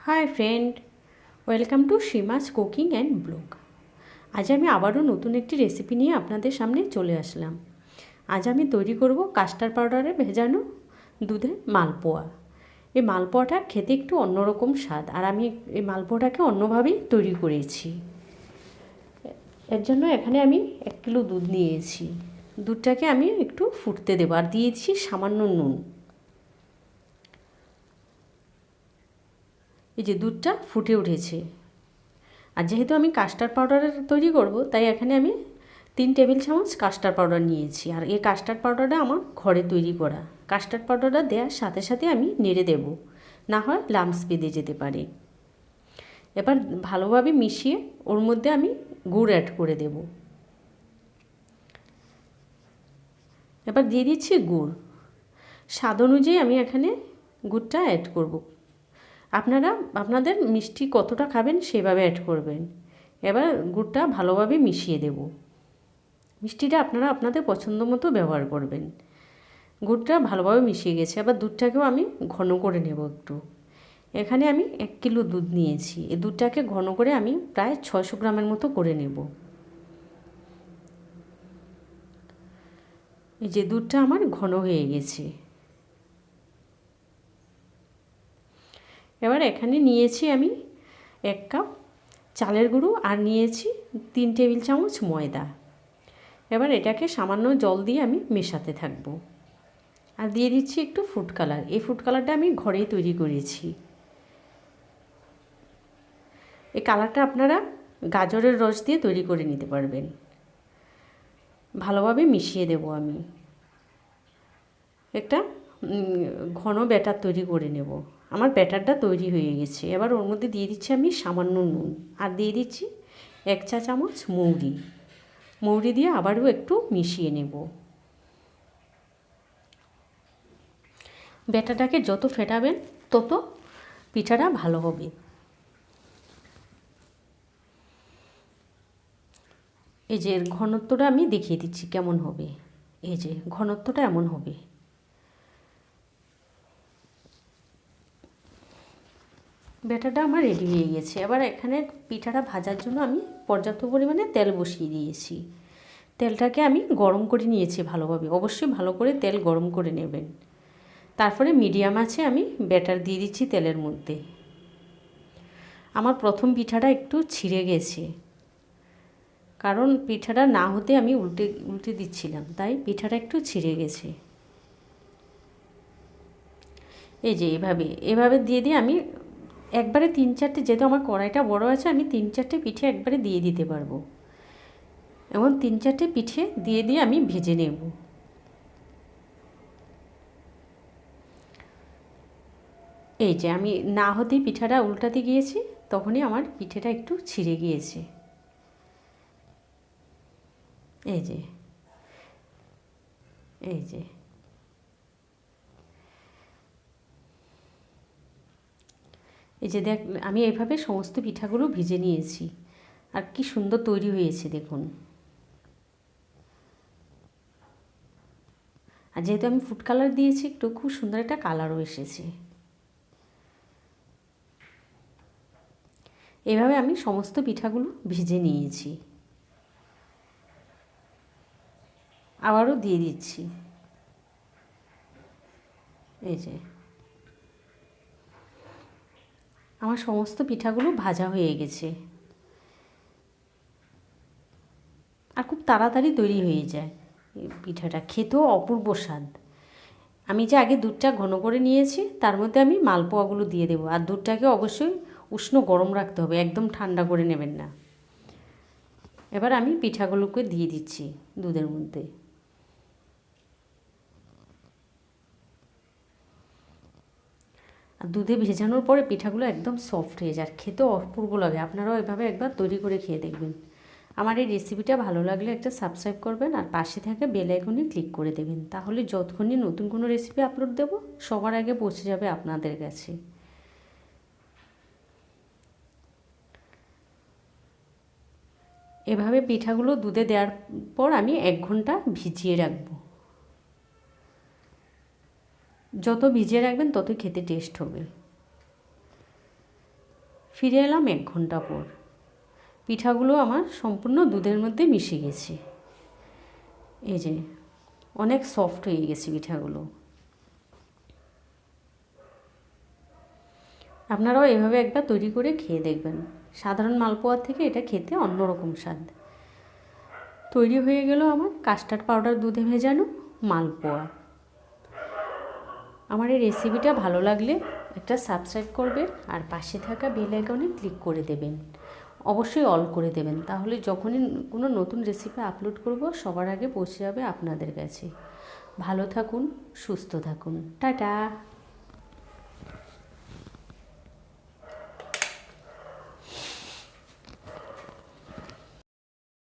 High friend, welcome to Seema's cooking and blog. আজ আমি আবারও নতুন একটি রেসিপি নিয়ে আপনাদের সামনে চলে আসলাম। আজ আমি তৈরি করব কাস্টার্ড পাউডারে ভেজানো দুধের মালপোয়া। এই মালপোয়াটা খেতে একটু অন্যরকম স্বাদ, আর আমি এই মালপোয়াটাকে অন্যভাবেই তৈরি করেছি। এর জন্য এখানে আমি 1 কিলো দুধ নিয়েছি। দুধটাকে আমি একটু ফুটতে দেবো, আর দিয়েছি সামান্য নুন। এই যে দুধটা ফুটে উঠেছে, আর যেহেতু আমি কাস্টার্ড পাউডার তৈরি করব, তাই এখানে আমি 3 টেবিল চামচ কাস্টার্ড পাউডার নিয়েছি। আর এই কাস্টার্ড পাউডারটা আমার ঘরে তৈরি করা। কাস্টার্ড পাউডারটা দেওয়ার সাথে সাথে আমি নেড়ে দেব, না হয় লাম্পস বেঁধে যেতে পারে। এবার ভালোভাবে মিশিয়ে ওর মধ্যে আমি গুড় অ্যাড করে দেব। এবার দিয়ে দিচ্ছি গুড়। স্বাদ অনুযায়ী আমি এখানে গুড়টা অ্যাড করব। আপনারা আপনাদের মিষ্টি কতটা খাবেন সেভাবে অ্যাড করবেন। এবার গুড়টা ভালোভাবে মিশিয়ে দেব। মিষ্টিটা আপনারা আপনাদের পছন্দ মতো ব্যবহার করবেন। গুড়টা ভালোভাবে মিশিয়ে গেছে। এবার দুধটাকেও আমি ঘন করে নেব একটু। এখানে আমি 1 কিলো দুধ নিয়েছি। এই দুধটাকে ঘন করে আমি প্রায় 600 গ্রামের মতো করে নেব। এই যে দুধটা আমার ঘন হয়ে গেছে। এবার এখানে নিয়েছি আমি 1 কাপ চালের গুঁড়ো, আর নিয়েছি 3 টেবিল চামচ ময়দা। এবার এটাকে সামান্য জল দিয়ে আমি মেশাতে থাকবো। আর দিয়ে দিচ্ছি একটু ফুড কালার। এই ফুড কালারটা আমি ঘরেই তৈরি করেছি। এই কালারটা আপনারা গাজরের রস দিয়ে তৈরি করে নিতে পারবেন। ভালোভাবে মিশিয়ে দেব। আমি একটা ঘন ব্যাটার তৈরি করে নেব। আমার ব্যাটারটা তৈরি হয়ে গেছে। এবার ওর মধ্যে দিয়ে দিচ্ছি আমি সামান্য নুন, আর দিয়ে দিচ্ছি 1 চা চামচ মৌরি দিয়ে আবারও একটু মিশিয়ে নেব। ব্যাটারটাকে যত ফেটাবেন তত পিঠাটা ভালো হবে। এই যে ঘনত্বটা আমি দেখিয়ে দিচ্ছি কেমন হবে। এই যে ঘনত্বটা এমন হবে। ব্যাটারটা আমার রেডি হয়ে গেছে। এবার এখানে পিঠাটা ভাজার জন্য আমি পর্যাপ্ত পরিমাণে তেল বসিয়ে দিয়েছি। তেলটাকে আমি গরম করে নিয়েছি ভালোভাবে। অবশ্যই ভালো করে তেল গরম করে নেবেন। তারপরে মিডিয়াম আছে আমি ব্যাটার দিয়ে দিচ্ছি তেলের মধ্যে। আমার প্রথম পিঠাটা একটু ছিঁড়ে গেছে, কারণ পিঠাটা না হতে আমি উল্টে দিচ্ছিলাম, তাই পিঠাটা একটু ছিঁড়ে গেছে। এই যে এভাবে দিয়ে আমি একবারে 3-4টে, যেহেতু আমার কড়াইটা বড় আছে, আমি 3-4টে পিঠে একবারে দিয়ে দিতে পারবো। এবং 3-4টে পিঠে দিয়ে আমি ভেজে নেব। এই যে আমি না হতেই পিঠাটা উল্টাতে গিয়েছি, তখনই আমার পিঠেটা একটু ছিঁড়ে গিয়েছে। এই যে এই যে এই যে দেখ, আমি এইভাবে সমস্ত পিঠাগুলো ভেজে নিয়েছি। আর কি সুন্দর তৈরি হয়েছে দেখুন। আর যেহেতু আমি ফুড কালার দিয়েছি, একটু খুব সুন্দর একটা কালারও এসেছে। এভাবে আমি সমস্ত পিঠাগুলো ভেজে নিয়েছি। আবারও দিয়ে দিচ্ছি। এই যে আমার সমস্ত পিঠাগুলো ভাজা হয়ে গেছে। আর খুব তাড়াতাড়ি তৈরি হয়ে যায়। এই পিঠাটা খেতেও অপূর্ব স্বাদ। আমি যে আগে দুধটা ঘন করে নিয়েছি, তার মধ্যে আমি মালপোয়াগুলো দিয়ে দেবো। আর দুধটাকে অবশ্যই উষ্ণ গরম রাখতে হবে, একদম ঠান্ডা করে নেবেন না। এবার আমি পিঠাগুলোকে দিয়ে দিচ্ছি দুধের মধ্যে। আর দুধে ভেজানোর পরে পিঠাগুলো একদম সফট হয়ে যায়, খেতেও অপূর্ব লাগে। আপনারাও এভাবে একবার তৈরি করে খেয়ে দেখবেন। আমার এই রেসিপিটা ভালো লাগলে একটা সাবস্ক্রাইব করবেন, আর পাশে থাকা বেল আইকনে ক্লিক করে দেবেন। তাহলে যতক্ষণই নতুন কোনো রেসিপি আপলোড দেব, সবার আগে পৌঁছে যাবে আপনাদের কাছে। এভাবে পিঠাগুলো দুধে দেওয়ার পর আমি 1 ঘন্টা ভিজিয়ে রাখবো। যত ভিজিয়ে রাখবেন ততই খেতে টেস্ট হবে। ফিরে এলাম 1 ঘন্টা পর। পিঠাগুলো আমার সম্পূর্ণ দুধের মধ্যে মিশে গেছে। এই যে অনেক সফট হয়ে গেছে পিঠাগুলো। আপনারাও এভাবে একবার তৈরি করে খেয়ে দেখবেন। সাধারণ মালপোয়ার থেকে এটা খেতে অন্যরকম স্বাদ। তৈরি হয়ে গেল আমার কাস্টার্ড পাউডার দুধে ভেজানো মালপোয়া। আমার এই রেসিপিটা ভালো লাগলে একটা সাবস্ক্রাইব করবেন আর পাশে থাকা বেল আইকনে ক্লিক করে দেবেন। অবশ্যই অল করে দেবেন, তাহলে যখনই কোনো নতুন রেসিপি আপলোড করব সবার আগে পৌঁছে যাবে আপনাদের কাছে। ভালো থাকুন, সুস্থ থাকুন, টাটা।